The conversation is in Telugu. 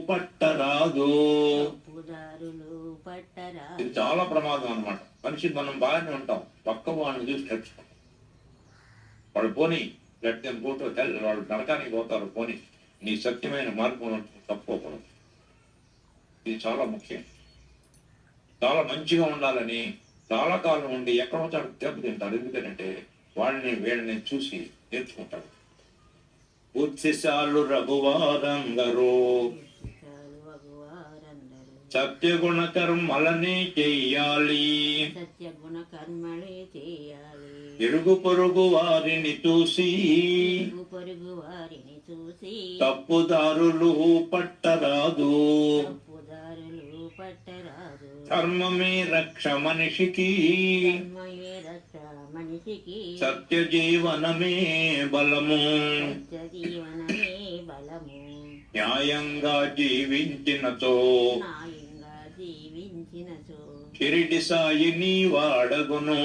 పట్టరాదు. ఇది చాలా ప్రమాదం అన్నమాట. మనిషి మనం బాగానే ఉంటాం, పక్క వాళ్ళని చూసి నేర్చుకుంటాం. వాడు పోనీ గట్టి పోటో వాళ్ళు నరకానికి పోతారు, పోనీ నీ సత్యమైన మార్గం తప్పుకోకూడదు. ఇది చాలా ముఖ్యం. చాలా మంచిగా ఉండాలని చాలా కాలం ఉండి ఎక్కడో చోట దెబ్బతింటారు. ఎందుకంటే వాళ్ళని వీళ్ళని చూసి నేర్చుకుంటాడు. బుద్ధిశాలు రఘువారందరూ సత్యగుణ కర్మలనే చెయ్యాలి. ఇరుగు పొరుగు వారిని చూసి తప్పుదారులు పట్టరాదు. ధర్మమే రక్ష మనిషికి, సత్య జీవనమే బలము. న్యాయంగా జీవించినతో షిరిడి సాయిని వాడగును.